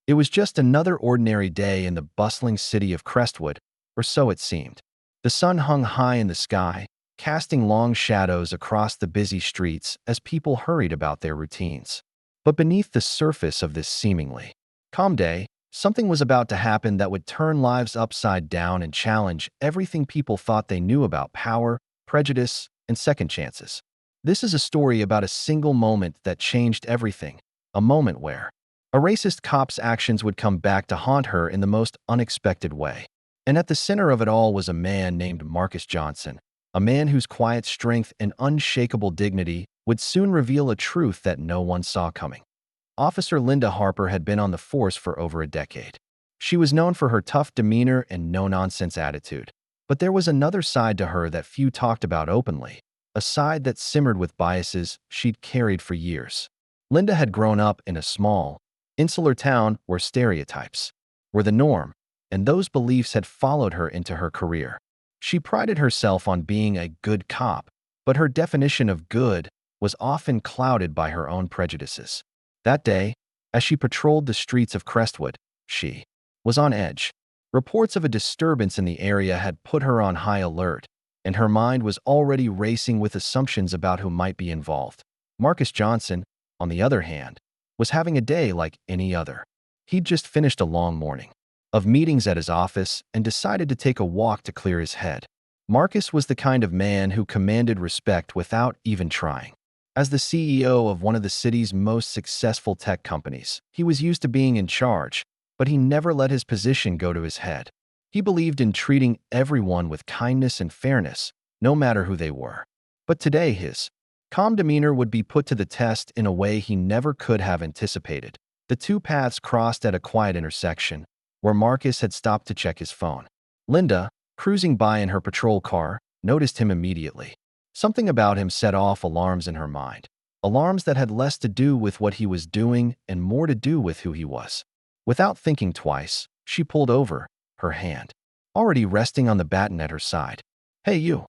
It was just another ordinary day in the bustling city of Crestwood, or so it seemed. The sun hung high in the sky, casting long shadows across the busy streets as people hurried about their routines. But beneath the surface of this seemingly calm day, something was about to happen that would turn lives upside down and challenge everything people thought they knew about power, prejudice, and second chances. This is a story about a single moment that changed everything, a moment where a racist cop's actions would come back to haunt her in the most unexpected way. And at the center of it all was a man named Marcus Johnson, a man whose quiet strength and unshakable dignity would soon reveal a truth that no one saw coming. Officer Linda Harper had been on the force for over a decade. She was known for her tough demeanor and no-nonsense attitude. But there was another side to her that few talked about openly, a side that simmered with biases she'd carried for years. Linda had grown up in a small, insular town where stereotypes were the norm, and those beliefs had followed her into her career. She prided herself on being a good cop, but her definition of good was often clouded by her own prejudices. That day, as she patrolled the streets of Crestwood, she was on edge. Reports of a disturbance in the area had put her on high alert, and her mind was already racing with assumptions about who might be involved. Marcus Johnson, on the other hand, was having a day like any other. He'd just finished a long morning of meetings at his office and decided to take a walk to clear his head. Marcus was the kind of man who commanded respect without even trying. As the CEO of one of the city's most successful tech companies, he was used to being in charge, but he never let his position go to his head. He believed in treating everyone with kindness and fairness, no matter who they were. But today his calm demeanor would be put to the test in a way he never could have anticipated. The two paths crossed at a quiet intersection, where Marcus had stopped to check his phone. Linda, cruising by in her patrol car, noticed him immediately. Something about him set off alarms in her mind. Alarms that had less to do with what he was doing and more to do with who he was. Without thinking twice, she pulled over, her hand already resting on the baton at her side. "Hey, you,"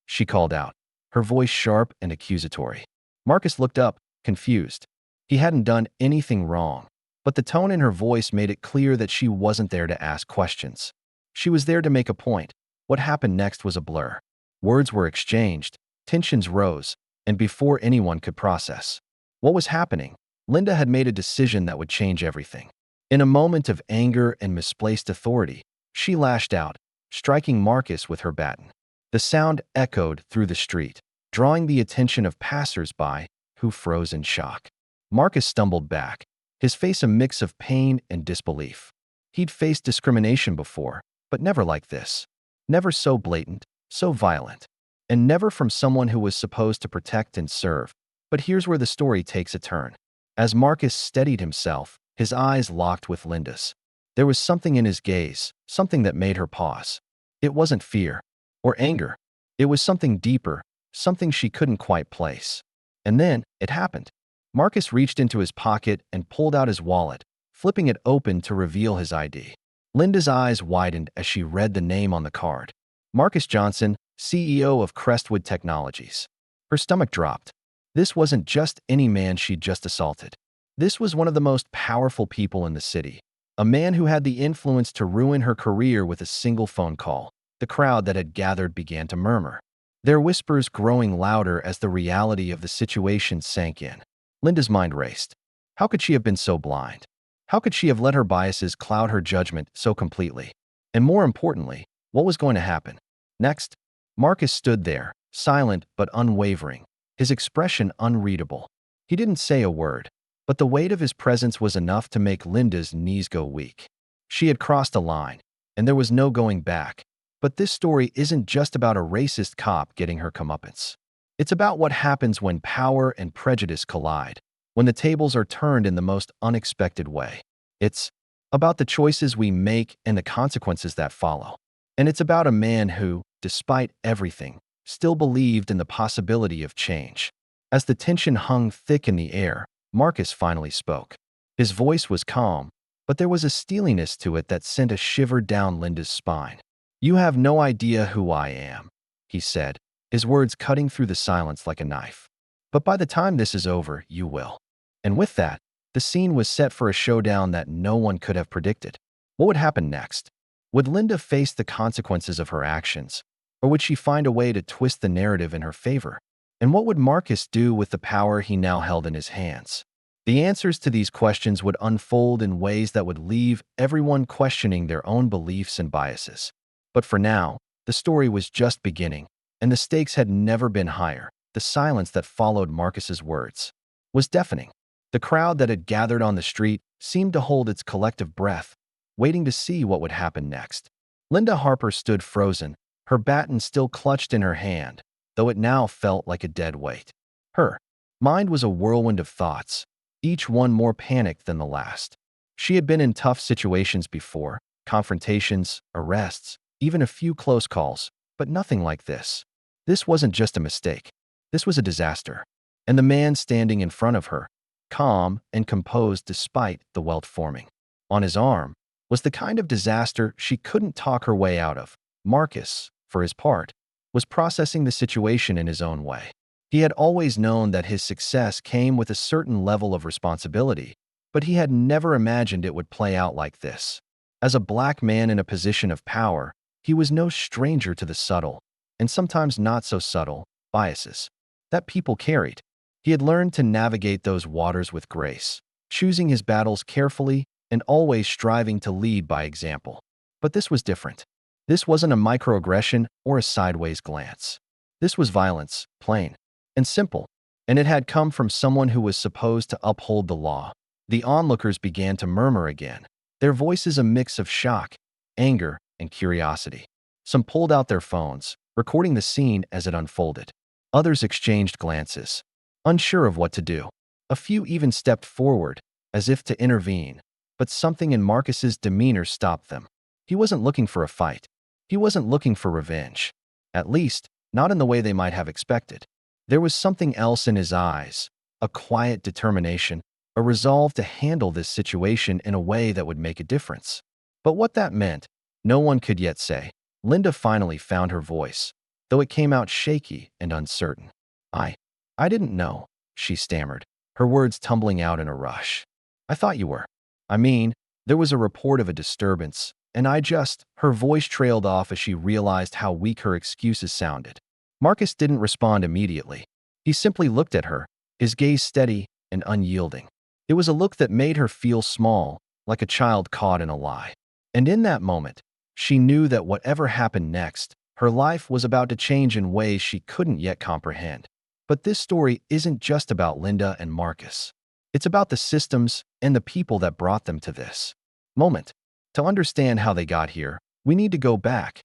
she called out, her voice sharp and accusatory. Marcus looked up, confused. He hadn't done anything wrong, but the tone in her voice made it clear that she wasn't there to ask questions. She was there to make a point. What happened next was a blur. Words were exchanged, tensions rose, and before anyone could process what was happening, Linda had made a decision that would change everything. In a moment of anger and misplaced authority, she lashed out, striking Marcus with her baton. The sound echoed through the street, drawing the attention of passers-by who froze in shock. Marcus stumbled back, his face a mix of pain and disbelief. He'd faced discrimination before, but never like this. Never so blatant, so violent, and never from someone who was supposed to protect and serve. But here's where the story takes a turn. As Marcus steadied himself, his eyes locked with Linda's. There was something in his gaze, something that made her pause. It wasn't fear or anger. It was something deeper, something she couldn't quite place. And then it happened. Marcus reached into his pocket and pulled out his wallet, flipping it open to reveal his ID. Linda's eyes widened as she read the name on the card. Marcus Johnson, CEO of Crestwood Technologies. Her stomach dropped. This wasn't just any man she'd just assaulted. This was one of the most powerful people in the city. A man who had the influence to ruin her career with a single phone call. The crowd that had gathered began to murmur, their whispers growing louder as the reality of the situation sank in. Linda's mind raced. How could she have been so blind? How could she have let her biases cloud her judgment so completely? And more importantly, what was going to happen next? Marcus stood there, silent but unwavering, his expression unreadable. He didn't say a word, but the weight of his presence was enough to make Linda's knees go weak. She had crossed a line, and there was no going back. But this story isn't just about a racist cop getting her comeuppance. It's about what happens when power and prejudice collide, when the tables are turned in the most unexpected way. It's about the choices we make and the consequences that follow. And it's about a man who, despite everything, still believed in the possibility of change. As the tension hung thick in the air, Marcus finally spoke. His voice was calm, but there was a steeliness to it that sent a shiver down Linda's spine. "You have no idea who I am," he said, his words cutting through the silence like a knife. "But by the time this is over, you will." And with that, The scene was set for a showdown that no one could have predicted. What would happen next? Would Linda face the consequences of her actions? Or would she find a way to twist the narrative in her favor? And what would Marcus do with the power he now held in his hands? The answers to these questions would unfold in ways that would leave everyone questioning their own beliefs and biases. But for now, the story was just beginning, and the stakes had never been higher. The silence that followed Marcus's words was deafening. The crowd that had gathered on the street seemed to hold its collective breath, waiting to see what would happen next. Linda Harper stood frozen, her baton still clutched in her hand, though it now felt like a dead weight. Her mind was a whirlwind of thoughts, each one more panicked than the last. She had been in tough situations before, confrontations, arrests, even a few close calls, but nothing like this. This wasn't just a mistake. This was a disaster. And the man standing in front of her, calm and composed despite the welt forming on his arm, was the kind of disaster she couldn't talk her way out of. Marcus, for his part, was processing the situation in his own way. He had always known that his success came with a certain level of responsibility, but he had never imagined it would play out like this. As a black man in a position of power, he was no stranger to the subtle, and sometimes not so subtle, biases that people carried. He had learned to navigate those waters with grace, choosing his battles carefully and always striving to lead by example. But this was different. This wasn't a microaggression or a sideways glance. This was violence, plain and simple, and it had come from someone who was supposed to uphold the law. The onlookers began to murmur again, their voices a mix of shock, anger, and curiosity. Some pulled out their phones, recording the scene as it unfolded. Others exchanged glances, unsure of what to do. A few even stepped forward, as if to intervene, but something in Marcus's demeanor stopped them. He wasn't looking for a fight. He wasn't looking for revenge. At least, not in the way they might have expected. There was something else in his eyes, a quiet determination, a resolve to handle this situation in a way that would make a difference. But what that meant, no one could yet say. Linda finally found her voice, though it came out shaky and uncertain. I didn't know, she stammered, her words tumbling out in a rush. I thought you were. I mean, there was a report of a disturbance, and her voice trailed off as she realized how weak her excuses sounded. Marcus didn't respond immediately. He simply looked at her, his gaze steady and unyielding. It was a look that made her feel small, like a child caught in a lie. And in that moment, she knew that whatever happened next, her life was about to change in ways she couldn't yet comprehend. But this story isn't just about Linda and Marcus. It's about the systems and the people that brought them to this moment. To understand how they got here, we need to go back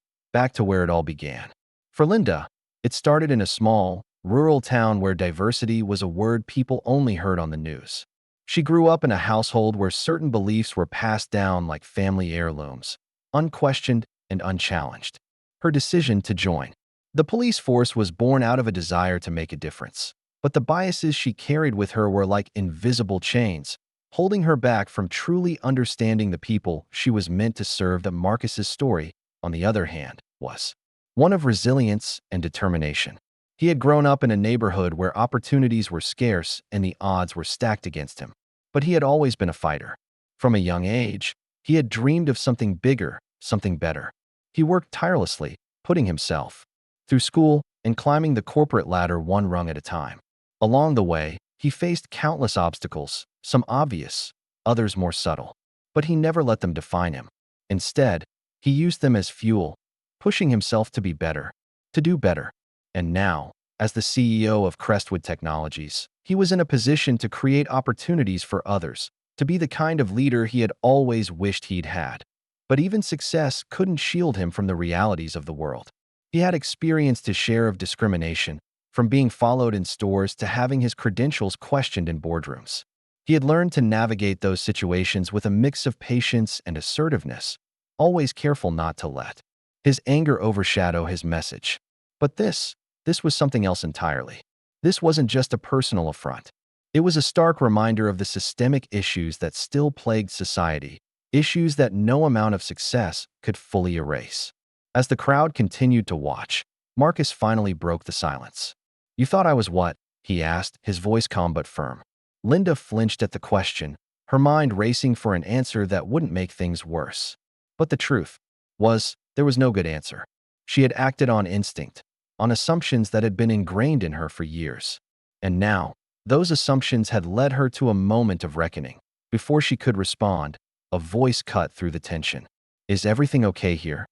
to where it all began. For Linda, it started in a small, rural town where diversity was a word people only heard on the news. She grew up in a household where certain beliefs were passed down like family heirlooms, unquestioned and unchallenged. Her decision to join the police force was born out of a desire to make a difference. But the biases she carried with her were like invisible chains, holding her back from truly understanding the people she was meant to serve. That Marcus's story, on the other hand, was one of resilience and determination. He had grown up in a neighborhood where opportunities were scarce and the odds were stacked against him. But he had always been a fighter. From a young age, he had dreamed of something bigger, something better. He worked tirelessly, putting himself through school and climbing the corporate ladder one rung at a time. Along the way, he faced countless obstacles, some obvious, others more subtle. But he never let them define him. Instead, he used them as fuel, pushing himself to be better, to do better. And now, as the CEO of Crestwood Technologies, he was in a position to create opportunities for others, to be the kind of leader he had always wished he'd had. But even success couldn't shield him from the realities of the world. He had experienced his share of discrimination, from being followed in stores to having his credentials questioned in boardrooms. He had learned to navigate those situations with a mix of patience and assertiveness, always careful not to let his anger overshadow his message. But this was something else entirely. This wasn't just a personal affront. It was a stark reminder of the systemic issues that still plagued society, issues that no amount of success could fully erase. As the crowd continued to watch, Marcus finally broke the silence. "You thought I was what?" he asked, his voice calm but firm. Linda flinched at the question, her mind racing for an answer that wouldn't make things worse. But the truth was, there was no good answer. She had acted on instinct, on assumptions that had been ingrained in her for years. And now, those assumptions had led her to a moment of reckoning. Before she could respond, a voice cut through the tension. "Is everything okay here?"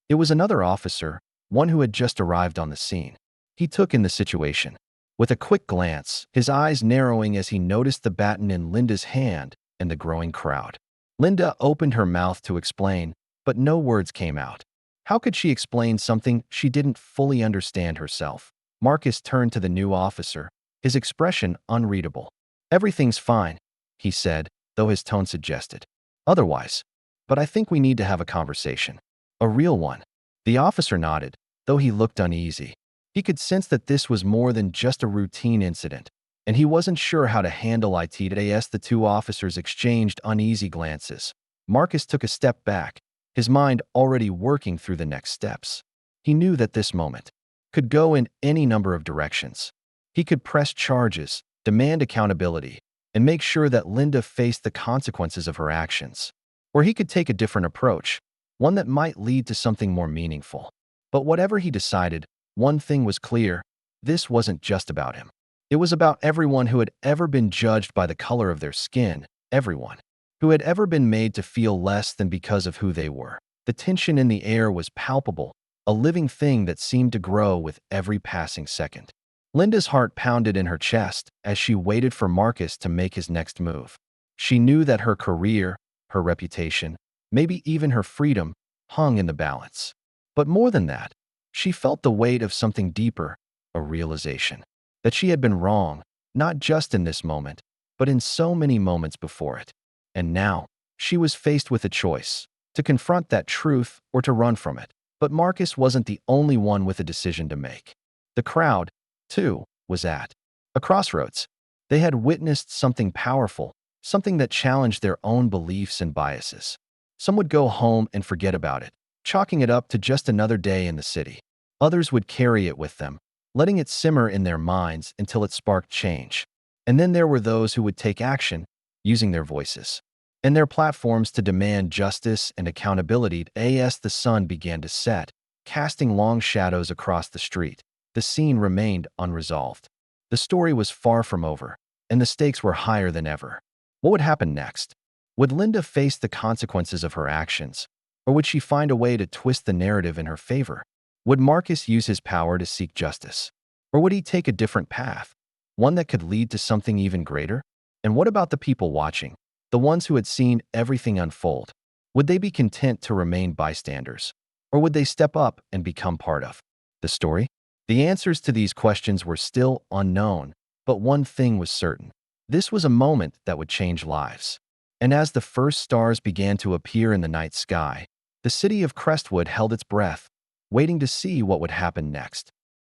It was another officer, one who had just arrived on the scene. He took in the situation. With a quick glance, his eyes narrowing as he noticed the baton in Linda's hand and the growing crowd. Linda opened her mouth to explain, but no words came out. How could she explain something she didn't fully understand herself? Marcus turned to the new officer, his expression unreadable. "Everything's fine," he said, though his tone suggested otherwise. "But I think we need to have a conversation. A real one." The officer nodded, though he looked uneasy. He could sense that this was more than just a routine incident, and he wasn't sure how to handle it. As the two officers exchanged uneasy glances, Marcus took a step back, his mind already working through the next steps. He knew that this moment could go in any number of directions. He could press charges, demand accountability, and make sure that Linda faced the consequences of her actions. Or he could take a different approach, one that might lead to something more meaningful. But whatever he decided, one thing was clear: this wasn't just about him. It was about everyone who had ever been judged by the color of their skin, everyone who had ever been made to feel less than because of who they were. The tension in the air was palpable, a living thing that seemed to grow with every passing second. Linda's heart pounded in her chest as she waited for Marcus to make his next move. She knew that her career, her reputation, maybe even her freedom, hung in the balance. But more than that, she felt the weight of something deeper, a realization that she had been wrong, not just in this moment, but in so many moments before it. And now, she was faced with a choice: to confront that truth or to run from it. But Marcus wasn't the only one with a decision to make. The crowd, too, was at a crossroads. They had witnessed something powerful, something that challenged their own beliefs and biases. Some would go home and forget about it, chalking it up to just another day in the city. Others would carry it with them, letting it simmer in their minds until it sparked change. And then there were those who would take action, using their voices and their platforms to demand justice and accountability. As the sun began to set, casting long shadows across the street, the scene remained unresolved. The story was far from over, and the stakes were higher than ever. What would happen next? Would Linda face the consequences of her actions, or would she find a way to twist the narrative in her favor? Would Marcus use his power to seek justice, or would he take a different path, one that could lead to something even greater? And what about the people watching, the ones who had seen everything unfold? Would they be content to remain bystanders, or would they step up and become part of the story? The answers to these questions were still unknown, but one thing was certain: this was a moment that would change lives. And as the first stars began to appear in the night sky, the city of Crestwood held its breath, waiting to see what would happen next.